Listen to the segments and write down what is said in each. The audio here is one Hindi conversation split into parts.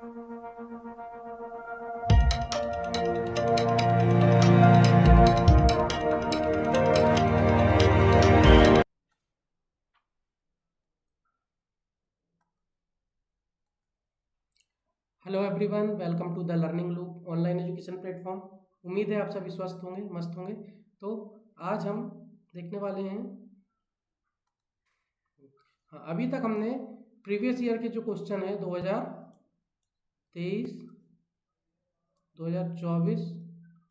Hello everyone, welcome to the learning loop online education platform. उम्मीद है आप सभी स्वस्थ होंगे, मस्त होंगे। तो आज हम देखने वाले हैं। हाँ, अभी तक हमने प्रीवियस ईयर के जो क्वेश्चन है 2023, 2024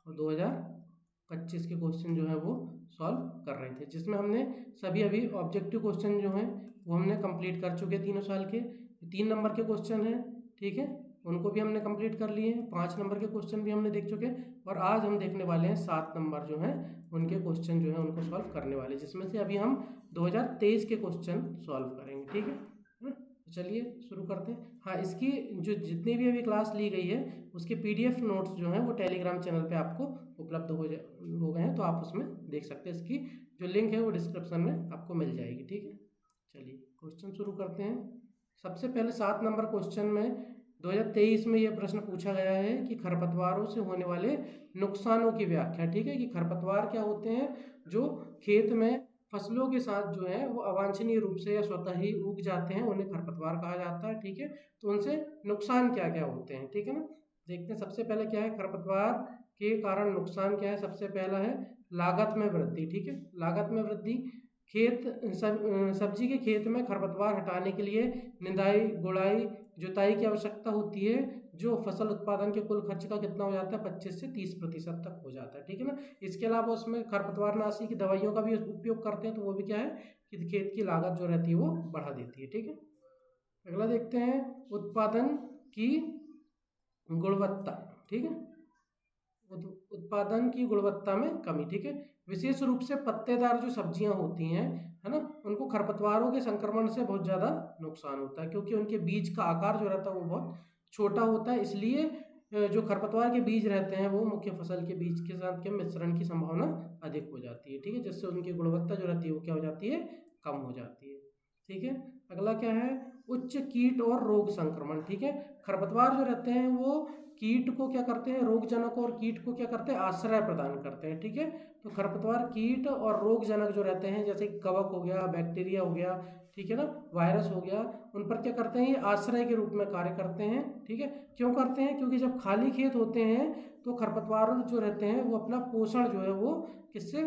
और 2025 के क्वेश्चन जो है वो सॉल्व कर रहे थे, जिसमें हमने सभी अभी ऑब्जेक्टिव क्वेश्चन जो हैं वो हमने कंप्लीट कर चुके 3 साल के। 3 नंबर के क्वेश्चन हैं, ठीक है, उनको भी हमने कंप्लीट कर लिए हैं। 5 नंबर के क्वेश्चन भी हमने देख चुके हैं और आज हम देखने वाले हैं 7 नंबर जो हैं उनके क्वेश्चन जो हैं उनको सॉल्व करने वाले, जिसमें से अभी हम 2023 के क्वेश्चन सॉल्व करेंगे, ठीक है ना। तो चलिए शुरू करते हैं। हाँ, इसकी जो जितनी भी अभी क्लास ली गई है उसके पीडीएफ नोट्स जो हैं वो टेलीग्राम चैनल पे आपको उपलब्ध हो गए हैं, तो आप उसमें देख सकते हैं। इसकी जो लिंक है वो डिस्क्रिप्शन में आपको मिल जाएगी, ठीक है। चलिए क्वेश्चन शुरू करते हैं। सबसे पहले 7 नंबर क्वेश्चन में 2023 में यह प्रश्न पूछा गया है कि खरपतवारों से होने वाले नुकसानों की व्याख्या, ठीक है। कि खरपतवार क्या होते हैं, जो खेत में फसलों के साथ जो है वो अवांछनीय रूप से या स्वतः ही उग जाते हैं, उन्हें खरपतवार कहा जाता है, ठीक है। तो उनसे नुकसान क्या क्या होते हैं, ठीक है ना। देखते हैं सबसे पहले क्या है, खरपतवार के कारण नुकसान क्या है। सबसे पहला है लागत में वृद्धि, ठीक है। लागत में वृद्धि, खेत सब्जी के खेत में खरपतवार हटाने के लिए निंदाई, गुड़ाई, जुताई की आवश्यकता होती है, जो फसल उत्पादन के कुल खर्च का कितना हो जाता है, 25 से 30% तक हो जाता है, ठीक है ना। इसके अलावा उसमें खरपतवारनाशी की दवाइयों का भी उपयोग करते हैं, तो वो भी क्या है कि खेत की लागत जो रहती है वो बढ़ा देती है, ठीक है। अगला देखते हैं, उत्पादन की गुणवत्ता, ठीक है। उत्पादन की गुणवत्ता में कमी, ठीक है। विशेष रूप से पत्तेदार जो सब्जियां होती हैं, है ना, उनको खरपतवारों के संक्रमण से बहुत ज़्यादा नुकसान होता है, क्योंकि उनके बीज का आकार जो रहता है वो बहुत छोटा होता है। इसलिए जो खरपतवार के बीज रहते हैं वो मुख्य फसल के बीज के साथ के मिश्रण की संभावना अधिक हो जाती है, ठीक है, जिससे उनकी गुणवत्ता जो रहती है वो क्या हो जाती है, कम हो जाती है, ठीक है। अगला क्या है, उच्च कीट और रोग संक्रमण, ठीक है। खरपतवार जो रहते हैं वो कीट को क्या करते हैं, रोगजनक और कीट को क्या करते हैं, आश्रय प्रदान करते हैं, ठीक है। तो खरपतवार कीट और रोगजनक जो रहते हैं, जैसे कवक हो गया, बैक्टीरिया हो गया, ठीक है ना, वायरस हो गया, उन पर क्या करते हैं, ये आश्रय के रूप में कार्य करते हैं, ठीक है। क्यों करते हैं, क्योंकि जब खाली खेत होते हैं तो खरपतवार जो रहते हैं वो अपना पोषण जो है वो किससे,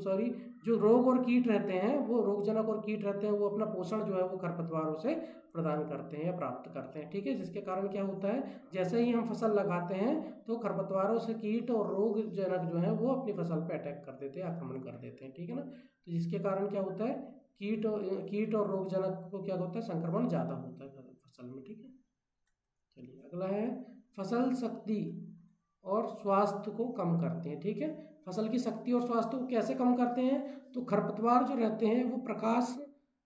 सॉरी, जो रोग और कीट रहते हैं, वो रोगजनक और कीट रहते हैं, वो अपना पोषण जो है वो खरपतवारों से प्रदान करते हैं या प्राप्त करते हैं, ठीक है। जिसके कारण क्या होता है, जैसे ही हम फसल लगाते हैं तो खरपतवारों से कीट और रोगजनक जो है वो अपनी फसल पे अटैक कर देते हैं, आक्रमण कर देते हैं, ठीक है ना। तो जिसके कारण क्या होता है, कीट और रोगजनक को क्या होता है, संक्रमण ज़्यादा होता है फसल में, ठीक है। चलिए अगला है, फसल शक्ति और स्वास्थ्य को कम करते हैं, ठीक है। फसल की शक्ति और स्वास्थ्य को कैसे कम करते हैं, तो खरपतवार जो रहते हैं वो प्रकाश,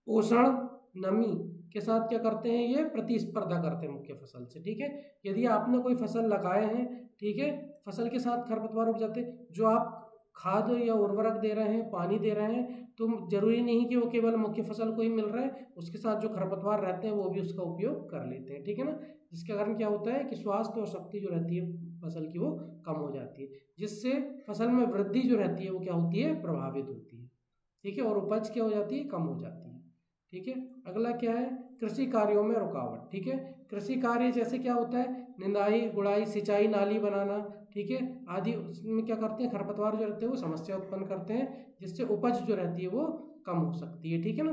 पोषण, नमी के साथ क्या करते हैं, ये प्रतिस्पर्धा करते हैं मुख्य फसल से, ठीक है। यदि आपने कोई फसल लगाए हैं, ठीक है, फसल के साथ खरपतवार उग जाते हैं, जो आप खाद या उर्वरक दे रहे हैं, पानी दे रहे हैं, तो जरूरी नहीं कि वो केवल मुख्य फसल को ही मिल रहा है, उसके साथ जो खरपतवार रहते हैं वो भी उसका उपयोग कर लेते हैं, ठीक है ना। जिसके कारण क्या होता है कि स्वास्थ्य और शक्ति जो रहती है फसल की वो कम हो जाती है, जिससे फसल में वृद्धि जो रहती है वो क्या होती है, प्रभावित होती है, ठीक है, और उपज क्या हो जाती है, कम हो जाती है, ठीक है। अगला क्या है, कृषि कार्यों में रुकावट, ठीक है। कृषि कार्य जैसे क्या होता है, निंदाई, गुड़ाई, सिंचाई नाली बनाना, ठीक है, आदि, उसमें क्या करते हैं, खरपतवार जो रहते हैं वो समस्या उत्पन्न करते हैं, जिससे उपज जो रहती है वो कम हो सकती है, ठीक है ना।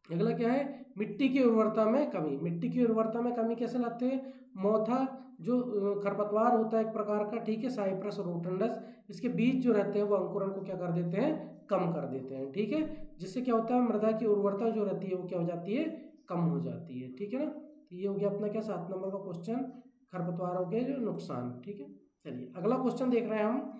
अगला क्या है, मिट्टी की उर्वरता में कमी। मिट्टी की उर्वरता में कमी कैसे लाते हैं, मोथा जो खरपतवार होता है एक प्रकार का, ठीक है, साइप्रस रोटंडस, इसके बीज जो रहते हैं वो अंकुरण को क्या कर देते हैं, कम कर देते हैं, ठीक है। जिससे क्या होता है, मृदा की उर्वरता जो रहती है वो क्या हो जाती है, कम हो जाती है, ठीक है ना। तो ये हो गया अपना क्या, 7 नंबर का क्वेश्चन, खरपतवारों के जो नुकसान, ठीक है। चलिए अगला क्वेश्चन देख रहे हैं हम,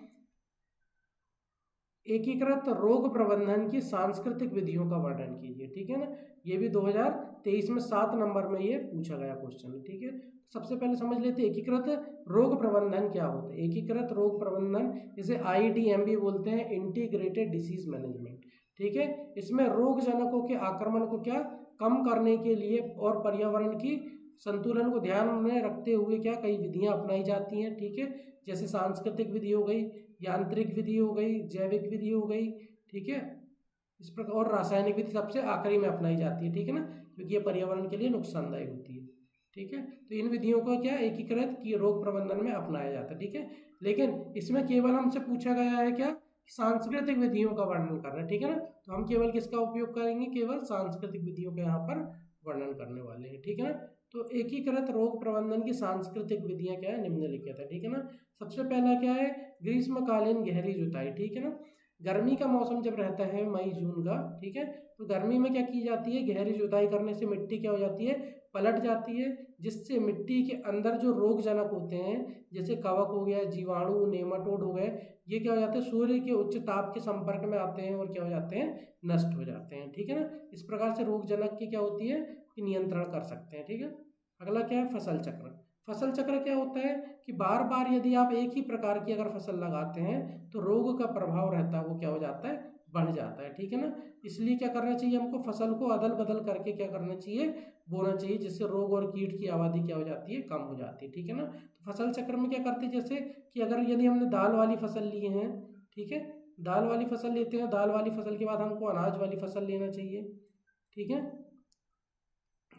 एकीकृत रोग प्रबंधन की सांस्कृतिक विधियों का वर्णन कीजिए, ठीक है ना। ये भी 2023 में 7 नंबर में ये पूछा गया क्वेश्चन है, ठीक है। सबसे पहले समझ लेते हैं एकीकृत रोग प्रबंधन क्या होता है। एकीकृत रोग प्रबंधन, इसे IDMB बोलते हैं, इंटीग्रेटेड डिसीज मैनेजमेंट, ठीक है। इसमें रोग जनकों के आक्रमण को क्या कम करने के लिए और पर्यावरण की संतुलन को ध्यान में रखते हुए क्या कई विधियां अपनाई जाती हैं, ठीक है, जैसे सांस्कृतिक विधि हो गई, यांत्रिक विधि हो गई, जैविक विधि हो गई, ठीक है, इस प्रकार, और रासायनिक विधि सबसे आखिरी में अपनाई जाती है, ठीक है ना, क्योंकि ये पर्यावरण के लिए नुकसानदायक होती है, ठीक है। तो इन विधियों को क्या एकीकृत की रोग प्रबंधन में अपनाया जाता है, ठीक है। लेकिन इसमें केवल हमसे पूछा गया है क्या, सांस्कृतिक विधियों का वर्णन करना है, ठीक है ना, तो हम केवल किसका उपयोग करेंगे, केवल सांस्कृतिक विधियों का यहाँ पर वर्णन करने वाले हैं, ठीक है ना। तो एकीकृत रोग प्रबंधन की सांस्कृतिक विधियां क्या है, निम्नलिखित है, ठीक है ना। सबसे पहला क्या है, ग्रीष्मकालीन गहरी जुताई, ठीक है ना। गर्मी का मौसम जब रहता है मई जून का, ठीक है, तो गर्मी में क्या की जाती है, गहरी जुताई करने से मिट्टी क्या हो जाती है, पलट जाती है, जिससे मिट्टी के अंदर जो रोग जनक होते हैं जैसे कवक हो गया, जीवाणु, नेमाटोड हो गए, ये क्या हो जाते हैं, सूर्य के उच्च ताप के संपर्क में आते हैं और क्या हो जाते हैं, नष्ट हो जाते हैं, ठीक है ना। इस प्रकार से रोग जनक की क्या होती है कि नियंत्रण कर सकते हैं, ठीक है। अगला क्या है, फसल चक्र। फसल चक्र क्या होता है कि बार बार यदि आप एक ही प्रकार की अगर फसल लगाते हैं तो रोग का प्रभाव रहता है वो क्या हो जाता है, बढ़ जाता है, ठीक है ना। इसलिए क्या करना चाहिए हमको, फसल को अदल बदल करके क्या करना चाहिए, बोना चाहिए, जिससे रोग और कीट की आबादी क्या हो जाती है, कम हो जाती है, ठीक है ना। तो फसल चक्र में क्या करते हैं, जैसे कि अगर यदि हमने दाल वाली फसल ली है, ठीक है, दाल वाली फसल लेते हैं, दाल वाली फसल के बाद हमको अनाज वाली फसल लेना चाहिए, ठीक है,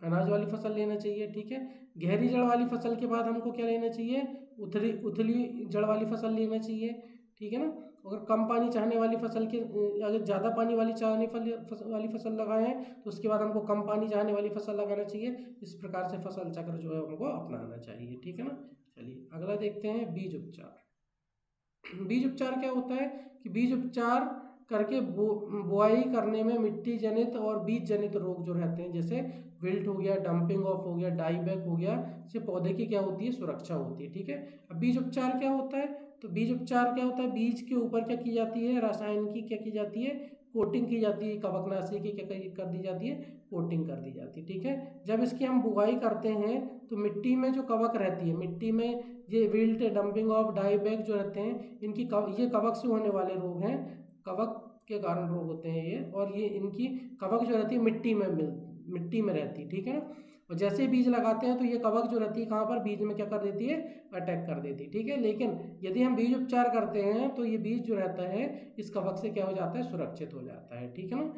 अनाज वाली फसल लेना चाहिए, ठीक है। गहरी जड़ वाली फसल के बाद हमको क्या लेना चाहिए, उथली उथली जड़ वाली फसल लेना चाहिए, ठीक है ना। अगर कम पानी चाहने वाली फसल के, अगर ज़्यादा पानी वाली वाली फसल लगाएं तो उसके बाद हमको कम पानी चाहने वाली फसल लगाना चाहिए। इस प्रकार से फसल चक्र जो है हमको अपनाना चाहिए, ठीक है ना। चलिए अगला देखते हैं, बीज उपचार। बीज उपचार क्या होता है कि बीज उपचार करके बुआई करने में मिट्टी जनित और बीज जनित रोग जो रहते हैं, जैसे विल्ट हो गया, डंपिंग ऑफ हो गया, डाईबैक हो गया, से पौधे की क्या होती है, सुरक्षा होती है, ठीक है। अब बीज उपचार क्या होता है, तो बीज उपचार क्या होता है, बीज के ऊपर क्या की जाती है, रसायन की क्या की जाती है, कोटिंग की जाती है, कवकनाशी की क्या कर दी जाती है, कोटिंग कर दी जाती है, ठीक है। जब इसकी हम बुआई करते हैं तो मिट्टी में जो कवक रहती है, मिट्टी में ये विल्ट, डंपिंग ऑफ, डाईबैक जो रहते हैं, इनकी ये कवक से होने वाले रोग हैं, कवक के कारण रोग होते हैं ये, और ये इनकी कवक जो रहती है मिट्टी में रहती है, ठीक है ना। और जैसे बीज लगाते हैं तो ये कवक जो रहती है कहाँ पर, बीज में क्या कर देती है, अटैक कर देती है, ठीक है। लेकिन यदि हम बीज उपचार करते हैं तो ये बीज जो रहता है इस कवक से क्या हो जाता है, सुरक्षित हो जाता है, ठीक है ना।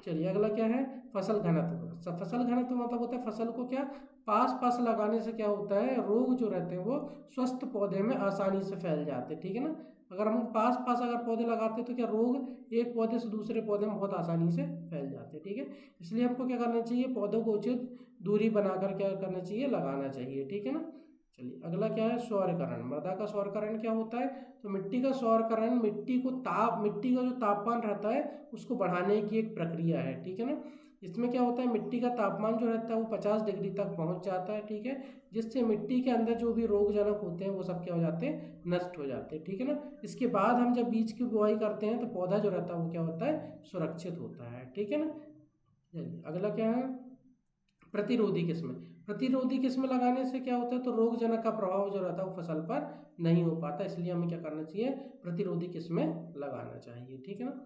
चलिए अगला क्या है, फसल घनत्व। फसल घनत्व मतलब होता है फसल को क्या पास पास लगाने से क्या होता है, रोग जो रहते हैं वो स्वस्थ पौधे में आसानी से फैल जाते हैं, ठीक है ना। अगर हम पास पास अगर पौधे लगाते हैं तो क्या रोग एक पौधे से दूसरे पौधे में बहुत आसानी से फैल जाते हैं, ठीक है। इसलिए हमको क्या करना चाहिए, पौधों को उचित दूरी बनाकर क्या करना चाहिए, लगाना चाहिए, ठीक है ना। चलिए अगला क्या है, सौरकरण। मृदा का सौरकरण क्या होता है, तो मिट्टी का सौरकरण मिट्टी का जो तापमान रहता है उसको बढ़ाने की एक प्रक्रिया है, ठीक है ना। इसमें क्या होता है, मिट्टी का तापमान जो रहता है वो 50 डिग्री तक पहुंच जाता है, ठीक है, जिससे मिट्टी के अंदर जो भी रोगजनक होते हैं वो सब क्या हो जाते हैं, नष्ट हो जाते हैं, ठीक है ना। इसके बाद हम जब बीज की बुआई करते हैं तो पौधा जो रहता है वो क्या होता है, सुरक्षित होता है, ठीक है ना। चलिए अगला क्या है, प्रतिरोधी किस्में। प्रतिरोधी किस्में लगाने से क्या होता है, तो रोगजनक का प्रभाव जो रहता है वो फसल पर नहीं हो पाता, इसलिए हमें क्या करना चाहिए, प्रतिरोधी किस्में लगाना चाहिए, ठीक है ना।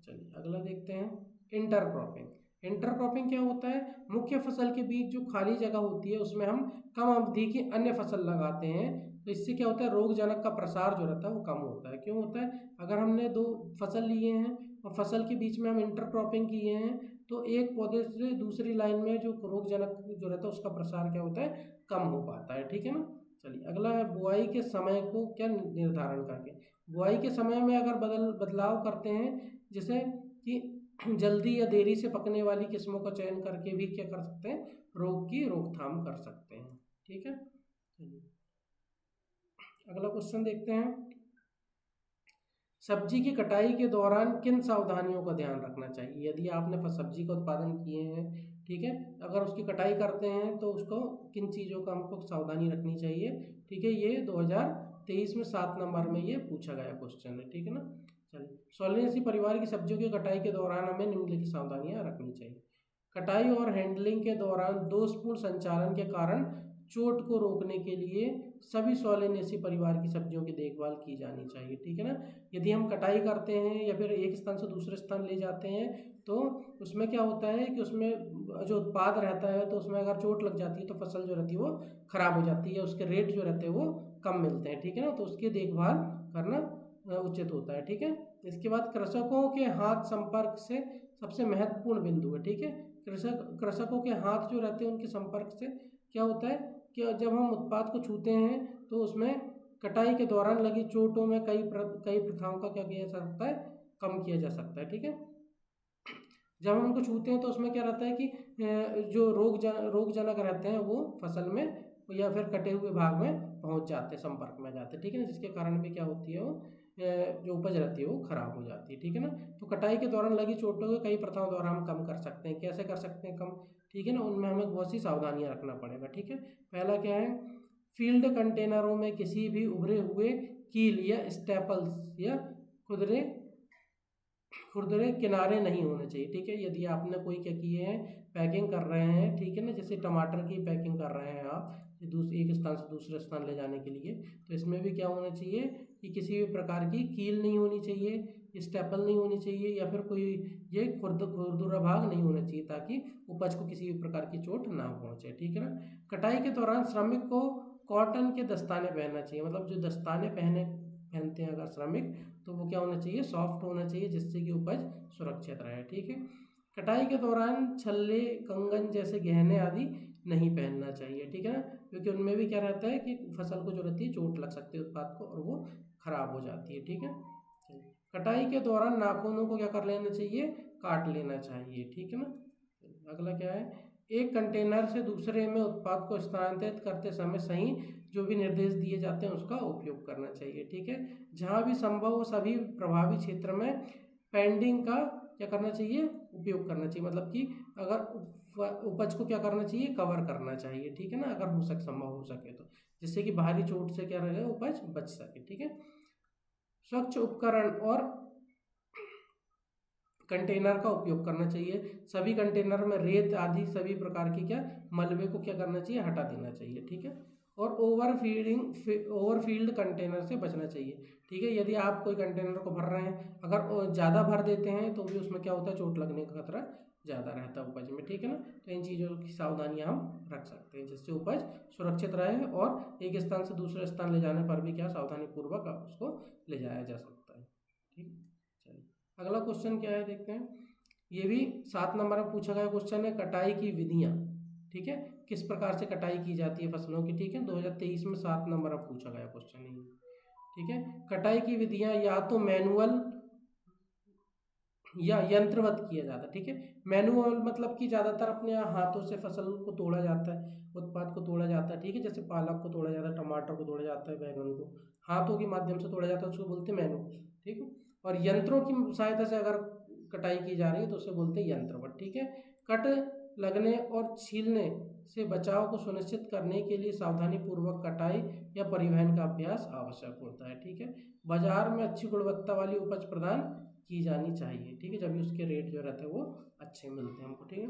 चलिए अगला देखते हैं, इंटरक्रॉपिंग। इंटरक्रॉपिंग क्या होता है, मुख्य फसल के बीच जो खाली जगह होती है उसमें हम कम अवधि की अन्य फसल लगाते हैं, तो इससे क्या होता है, रोगजनक का प्रसार जो रहता है वो कम होता है। क्यों होता है, अगर हमने दो फसल लिए हैं और फसल के बीच में हम इंटरक्रॉपिंग किए हैं तो एक पौधे से दूसरी लाइन में जो रोगजनक जो रहता है उसका प्रसार क्या होता है, कम हो पाता है, ठीक है ना। चलिए अगला है, बुआई के समय को क्या निर्धारण करके। बुआई के समय में अगर बदलाव करते हैं, जैसे कि जल्दी या देरी से पकने वाली किस्मों का चयन करके भी क्या कर सकते हैं, रोग की रोकथाम कर सकते हैं, ठीक है। अगला क्वेश्चन देखते हैं, सब्जी की कटाई के दौरान किन सावधानियों का ध्यान रखना चाहिए। यदि आपने सब्जी का उत्पादन किए हैं, ठीक है, अगर उसकी कटाई करते हैं तो उसको किन चीज़ों का हमको सावधानी रखनी चाहिए, ठीक है। ये 2023 में 7 नंबर में ये पूछा गया क्वेश्चन है, ठीक है ना। चलिए, सोलेनेसी परिवार की सब्जियों की कटाई के दौरान हमें निम्नलिखित सावधानियां रखनी चाहिए। कटाई और हैंडलिंग के दौरान दोषपूर्ण संचालन के कारण चोट को रोकने के लिए सभी सोलेनेसी परिवार की सब्जियों की देखभाल की जानी चाहिए, ठीक है ना। यदि हम कटाई करते हैं या फिर एक स्थान से दूसरे स्थान ले जाते हैं तो उसमें क्या होता है कि उसमें जो उत्पाद रहता है तो उसमें अगर चोट लग जाती है तो फसल जो रहती है वो खराब हो जाती है, उसके रेट जो रहते हैं वो कम मिलते हैं, ठीक है ना। तो उसकी देखभाल करना उचित होता है, ठीक है। इसके बाद कृषकों के हाथ संपर्क से सबसे महत्वपूर्ण बिंदु है, ठीक है। कृषकों के हाथ जो रहते हैं उनके संपर्क से क्या होता है कि जब हम उत्पाद को छूते हैं तो उसमें कटाई के दौरान लगी चोटों में कई प्रथाओं का क्या किया जा सकता है, कम किया जा सकता है, ठीक है। जब हम उनको छूते हैं तो उसमें क्या रहता है कि जो रोगजनक रहते हैं वो फसल में या फिर कटे हुए भाग में पहुंच जाते हैं, संपर्क में जाते हैं, ठीक है ना, जिसके कारण भी क्या होती है वो जो उपज रहती है वो खराब हो जाती है, ठीक है ना। तो कटाई के दौरान लगी चोटों को कई प्रथाओं द्वारा हम कम कर सकते हैं। कैसे कर सकते हैं कम, ठीक है ना, उनमें हमें बहुत सी सावधानियां रखना पड़ेगा, ठीक है। पहला क्या है, फील्ड कंटेनरों में किसी भी उभरे हुए कील या स्टेपल्स या खुरदरे किनारे नहीं होने चाहिए, ठीक है। यदि आपने कोई क्या किए हैं, पैकिंग कर रहे हैं, ठीक है ना, जैसे टमाटर की पैकिंग कर रहे हैं आप एक स्थान से दूसरे स्थान ले जाने के लिए, तो इसमें भी क्या होना चाहिए कि किसी भी प्रकार की कील नहीं होनी चाहिए, स्टेपल नहीं होनी चाहिए, या फिर कोई ये खुरदुरा भाग नहीं होना चाहिए, ताकि उपज को किसी भी प्रकार की चोट ना पहुंचे, ठीक है ना। कटाई के दौरान श्रमिक को कॉटन के दस्ताने पहनना चाहिए, मतलब जो दस्ताने पहनते हैं अगर श्रमिक, तो वो क्या होना चाहिए, सॉफ्ट होना चाहिए, जिससे कि उपज सुरक्षित रहे, ठीक है। कटाई के दौरान छल्ले, कंगन जैसे गहने आदि नहीं पहनना चाहिए, ठीक है ना, क्योंकि उनमें भी क्या रहता है कि फसल को जो रहती है चोट लग सकती है उत्पाद को और वो खराब हो जाती है, ठीक है। कटाई के दौरान नाखूनों को क्या कर लेना चाहिए, काट लेना चाहिए, ठीक है ना। अगला क्या है, एक कंटेनर से दूसरे में उत्पाद को स्थानांतरित करते समय सही जो भी निर्देश दिए जाते हैं उसका उपयोग करना चाहिए, ठीक है। जहाँ भी संभव हो सभी प्रभावी क्षेत्र में पेंडिंग का क्या करना चाहिए, उपयोग करना चाहिए, मतलब कि अगर उपज को क्या करना चाहिए, कवर करना चाहिए, ठीक है ना, अगर हो सके, संभव हो सके तो, जिससे कि बाहरी चोट से क्या रहे, उपज बच सके, ठीक है। स्वच्छ उपकरण और कंटेनर का उपयोग करना चाहिए। सभी कंटेनर में रेत आदि सभी प्रकार की क्या मलबे को क्या करना चाहिए, हटा देना चाहिए, ठीक है। और ओवरफील्ड कंटेनर से बचना चाहिए, ठीक है। यदि आप कोई कंटेनर को भर रहे हैं, अगर ज़्यादा भर देते हैं तो भी उसमें क्या होता है, चोट लगने का खतरा ज़्यादा रहता है उपज में, ठीक है ना। तो इन चीज़ों की सावधानियां हम रख सकते हैं, जिससे उपज सुरक्षित रहे और एक स्थान से दूसरे स्थान ले जाने पर भी क्या सावधानी पूर्वक उसको ले जाया जा सकता है, ठीक है। चलिए अगला क्वेश्चन क्या है, देखते हैं। ये भी 7 नंबर में पूछा गया क्वेश्चन है, कटाई की विधियां, ठीक है, किस प्रकार से कटाई की जाती है फसलों की, ठीक है। 2023 में 7 नंबर में पूछा गया क्वेश्चन है, ठीक है। कटाई की विधियां या तो मैनुअल या यंत्रवत किया जाता है, ठीक है। मैनुअल मतलब कि ज़्यादातर अपने हाथों से फसल को तोड़ा जाता है, उत्पाद को तोड़ा जाता है, ठीक है। जैसे पालक को तोड़ा जाता है, टमाटर को तोड़ा जाता है, बैंगन को हाथों के माध्यम से तोड़ा जाता है, उसको बोलते हैं मैनुअल, ठीक है। और यंत्रों की सहायता से अगर कटाई की जा रही है तो उसे बोलते हैं यंत्रवत, ठीक है। कट लगने और छीलने से बचाव को सुनिश्चित करने के लिए सावधानी पूर्वक कटाई या परिवहन का अभ्यास आवश्यक होता है, ठीक है। बाजार में अच्छी गुणवत्ता वाली उपज प्रदान की जानी चाहिए, ठीक है, जब उसके रेट जो रहते हैं वो अच्छे मिलते हैं हमको, ठीक है।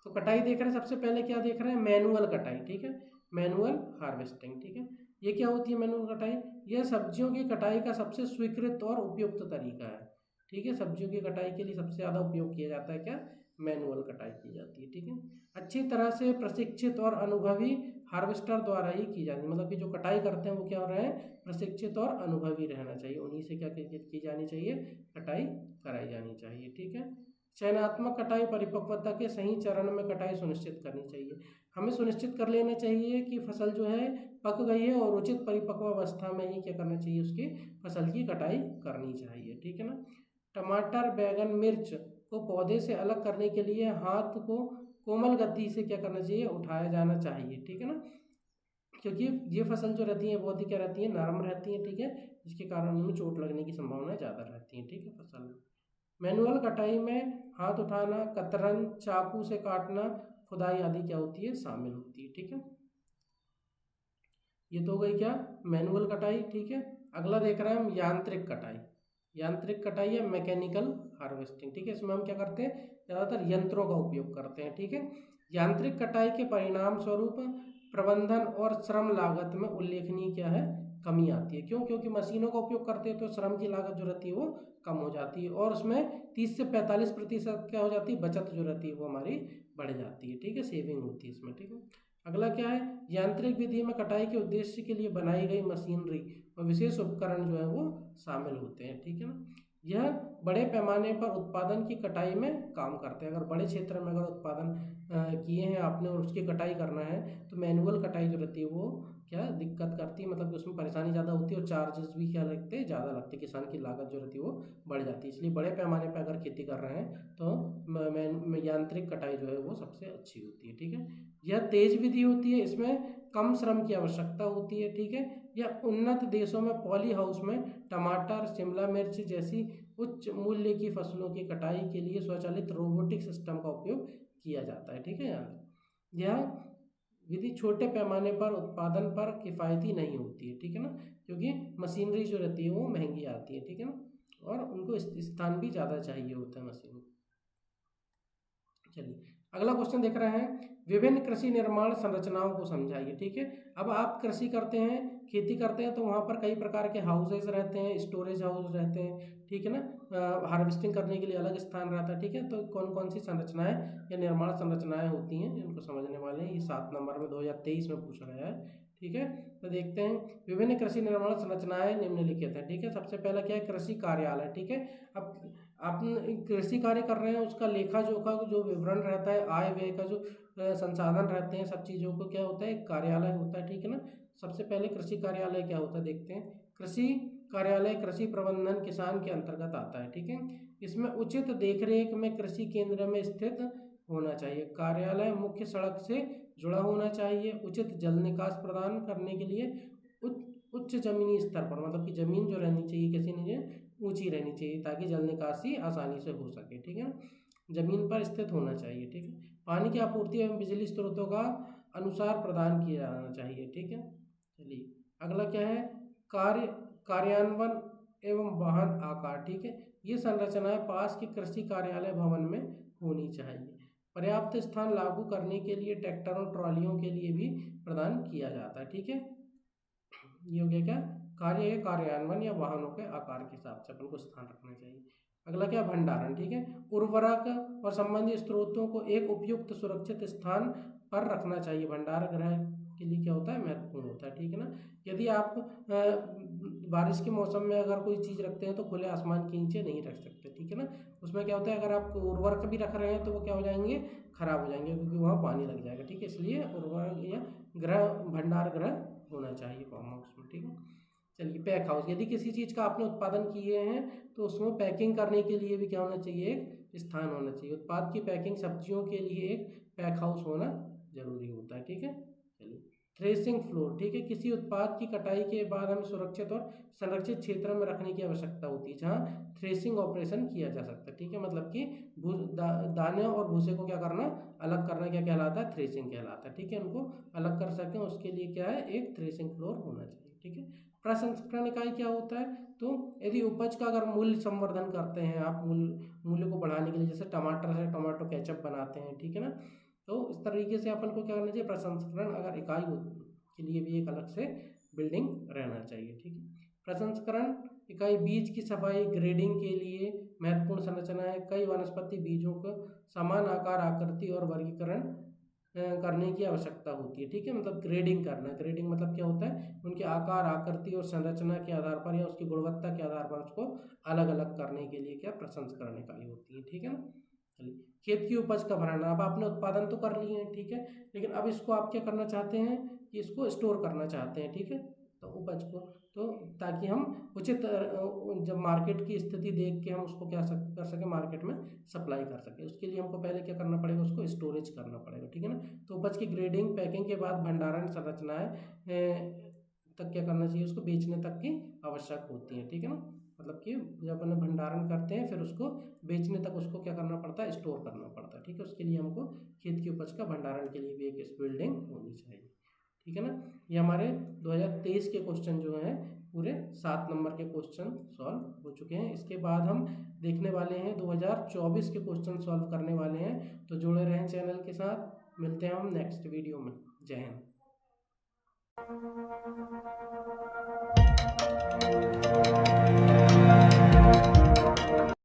तो कटाई देख रहे हैं, सबसे पहले क्या देख रहे हैं, मैनुअल कटाई, ठीक है, मैनुअल हार्वेस्टिंग, ठीक है। ये क्या होती है मैनुअल कटाई, यह सब्जियों की कटाई का सबसे स्वीकृत और उपयुक्त तरीका है, ठीक है। सब्जियों की कटाई के लिए सबसे ज़्यादा उपयोग किया जाता है क्या, मैनुअल कटाई की जाती है, ठीक है। अच्छी तरह से प्रशिक्षित और अनुभवी हार्वेस्टर द्वारा ही की जाती है, मतलब कि जो कटाई करते हैं वो क्या हो रहे हैं, प्रशिक्षित और अनुभवी रहना चाहिए, उन्हीं से क्या की जानी चाहिए, कटाई कराई जानी चाहिए, ठीक है। चयनात्मक कटाई, परिपक्वता के सही चरण में कटाई सुनिश्चित करनी चाहिए, हमें सुनिश्चित कर लेना चाहिए कि फसल जो है पक गई है और उचित परिपक्व अवस्था में ही क्या करना चाहिए, उसकी फसल की कटाई करनी चाहिए, ठीक है ना। टमाटर, बैगन, मिर्च को पौधे से अलग करने के लिए हाथ को कोमल गति से क्या करना चाहिए, उठाया जाना चाहिए, ठीक है ना, क्योंकि ये फसल जो रहती है बहुत ही क्या रहती है, नरम रहती है, ठीक है, जिसके कारण उनमें चोट लगने की संभावना ज़्यादा रहती है, ठीक है। फसल में मैनुअल कटाई में हाथ उठाना, कतरन, चाकू से काटना, खुदाई आदि क्या होती है, शामिल होती है, ठीक है। ये तो हो गई क्या, मैनुअल कटाई, ठीक है। अगला देख रहे हैं हम यांत्रिक कटाई, यांत्रिक कटाई या मैकेनिकल हार्वेस्टिंग, ठीक है। इसमें हम क्या करते हैं, ज़्यादातर यंत्रों का उपयोग करते हैं, ठीक है। यांत्रिक कटाई के परिणाम स्वरूप प्रबंधन और श्रम लागत में उल्लेखनीय क्या है, कमी आती है। क्यों? क्योंकि मशीनों का उपयोग करते हैं तो श्रम की लागत जो रहती है वो कम हो जाती है और उसमें 30 से 45% क्या हो जाती है, बचत जो रहती है वो हमारी बढ़ जाती है। ठीक है, सेविंग होती है इसमें। ठीक है, अगला क्या है, यांत्रिक विधि में कटाई के उद्देश्य के लिए बनाई गई मशीनरी और विशेष उपकरण जो है वो शामिल होते हैं। ठीक है ना, यह बड़े पैमाने पर उत्पादन की कटाई में काम करते हैं। अगर बड़े क्षेत्र में अगर उत्पादन किए हैं आपने और उसकी कटाई करना है तो मैनुअल कटाई जो रहती है वो क्या दिक्कत करती है, मतलब कि उसमें परेशानी ज़्यादा होती है और चार्जेस भी क्या लगते हैं, ज़्यादा लगते हैं, किसान की लागत जो रहती है वो बढ़ जाती है। इसलिए बड़े पैमाने पर अगर खेती कर रहे हैं तो यांत्रिक कटाई जो है वो सबसे अच्छी होती है। ठीक है, यह तेज विधि होती है, इसमें कम श्रम की आवश्यकता होती है। ठीक है, यह उन्नत देशों में पॉली हाउस में टमाटर, शिमला मिर्च जैसी उच्च मूल्य की फसलों की कटाई के लिए स्वचालित रोबोटिक सिस्टम का उपयोग किया जाता है। ठीक है, यह विधि छोटे पैमाने पर उत्पादन पर किफ़ायती नहीं होती है। ठीक है ना, क्योंकि मशीनरी जो रहती है वो महंगी आती है। ठीक है ना, और उनको स्थान भी ज़्यादा चाहिए होता है मशीन। चलिए अगला क्वेश्चन देख रहे हैं, विभिन्न कृषि निर्माण संरचनाओं को समझाइए। ठीक है, अब आप कृषि करते हैं, खेती करते हैं तो वहाँ पर कई प्रकार के हाउसेज रहते हैं, स्टोरेज हाउस रहते हैं। ठीक है ना, हार्वेस्टिंग करने के लिए अलग स्थान रहता है। ठीक है, तो कौन कौन सी संरचनाएं या निर्माण संरचनाएं होती हैं इनको समझने वाले हैं। ये 7 नंबर में 2023 में पूछा गया है। ठीक है, तो देखते हैं, विभिन्न कृषि निर्माण संरचनाएं निम्नलिखित हैं। ठीक है, सबसे पहला क्या है, कृषि कार्यालय। ठीक है, अब आप कृषि कार्य कर रहे हैं, उसका लेखा जोखा जो विवरण रहता है, आय व्यय का जो संसाधन रहते हैं, सब चीज़ों को क्या होता है, एक कार्यालय होता है। ठीक है ना, सबसे पहले कृषि कार्यालय क्या होता है देखते हैं। कृषि कार्यालय कृषि प्रबंधन किसान के अंतर्गत आता है। ठीक है, इसमें उचित देखरेख में कृषि केंद्र में स्थित होना चाहिए। कार्यालय मुख्य सड़क से जुड़ा होना चाहिए। उचित जल निकास प्रदान करने के लिए उच्च जमीनी स्तर पर, मतलब कि जमीन जो रहनी चाहिए किसी ने ऊंची रहनी चाहिए ताकि जल निकासी आसानी से हो सके। ठीक है ना, जमीन पर स्थित होना चाहिए। ठीक है, पानी की आपूर्ति एवं बिजली स्रोतों का अनुसार प्रदान किया जाना चाहिए। ठीक है, चलिए अगला क्या है, कार्यान्वयन एवं वाहन आकार। ठीक है, ये संरचनाएं पास के कृषि कार्यालय भवन में होनी चाहिए। पर्याप्त स्थान लागू करने के लिए ट्रैक्टरों ट्रॉलियों के लिए भी प्रदान किया जाता है। ठीक है, ये हो गया क्या, कार्य कार्यान्वयन या वाहनों के आकार के हिसाब से अपन को स्थान रखना चाहिए। अगला क्या, भंडारण। ठीक है, उर्वरक और संबंधित स्रोतों को एक उपयुक्त सुरक्षित स्थान पर रखना चाहिए। भंडार गृह के लिए क्या होता है, महत्वपूर्ण होता है। ठीक है ना, यदि आप बारिश के मौसम में अगर कोई चीज़ रखते हैं तो खुले आसमान के नीचे नहीं रख सकते। ठीक है ना, उसमें क्या होता है, अगर आप उर्वरक भी रख रहे हैं तो वो क्या हो जाएंगे, खराब हो जाएंगे, क्योंकि वहाँ पानी लग जाएगा। ठीक है, इसलिए उर्वरक या गृह भंडार गृह होना चाहिए फार्म हाउस में। ठीक है, चलिए पैक हाउस, यदि किसी चीज़ का आपने उत्पादन किए हैं तो उसमें पैकिंग करने के लिए भी क्या होना चाहिए, एक स्थान होना चाहिए। उत्पाद की पैकिंग, सब्जियों के लिए एक पैक हाउस होना जरूरी होता है। ठीक है, चलिए थ्रेसिंग फ्लोर। ठीक है, किसी उत्पाद की कटाई के बाद हमें सुरक्षित और संरक्षित क्षेत्र में रखने की आवश्यकता होती है जहाँ थ्रेसिंग ऑपरेशन किया जा सकता है। ठीक है, मतलब कि दाने और भूसे को क्या करना, अलग करना, क्या कहलाता है, थ्रेसिंग कहलाता है। ठीक है, उनको अलग कर सकें उसके लिए क्या है, एक थ्रेसिंग फ्लोर होना चाहिए। ठीक है, प्रसंस्करण इकाई क्या होता है, तो यदि उपज का अगर मूल्य संवर्धन करते हैं आप, मूल्य को बढ़ाने के लिए, जैसे टमाटर से टमाटो केचप बनाते हैं। ठीक है ना, तो इस तरीके से अपन को क्या करना चाहिए, प्रसंस्करण अगर इकाई के लिए भी एक अलग से बिल्डिंग रहना चाहिए। ठीक है, प्रसंस्करण इकाई बीज की सफाई ग्रेडिंग के लिए महत्वपूर्ण संरचना है। कई वनस्पति बीजों को समान आकार, आकृति और वर्गीकरण करने की आवश्यकता होती है। ठीक है, मतलब ग्रेडिंग करना, ग्रेडिंग मतलब क्या होता है, उनके आकार, आकृति और संरचना के आधार पर या उसकी गुणवत्ता के आधार पर उसको अलग अलग करने के लिए क्या प्रसंस्करण इकाई होती है। ठीक है ना, चलिए खेत की उपज का भंडारण, अब आपने उत्पादन तो कर लिए हैं। ठीक है, लेकिन अब इसको आप क्या करना चाहते हैं कि इसको स्टोर करना चाहते हैं। ठीक है, तो उपज को, तो ताकि हम उचित जब मार्केट की स्थिति देख के हम उसको क्या कर सकें, मार्केट में सप्लाई कर सकें, उसके लिए हमको पहले क्या करना पड़ेगा, उसको स्टोरेज करना पड़ेगा। ठीक है ना, तो उपज की ग्रेडिंग, पैकिंग के बाद भंडारण संरचनाएं तक क्या करना चाहिए, उसको बेचने तक की आवश्यक होती है। ठीक है ना, मतलब कि जब अपन भंडारण करते हैं फिर उसको बेचने तक उसको क्या करना पड़ता है, स्टोर करना पड़ता है। ठीक है, उसके लिए हमको खेत की उपज का भंडारण के लिए भी एक बिल्डिंग होनी चाहिए। ठीक है ना, ये हमारे 2023 के क्वेश्चन जो हैं पूरे 7 नंबर के क्वेश्चन सॉल्व हो चुके हैं। इसके बाद हम देखने वाले हैं 2024 के क्वेश्चन सॉल्व करने वाले हैं, तो जुड़े रहें चैनल के साथ। मिलते हैं हम नेक्स्ट वीडियो में। जय हिंद। है।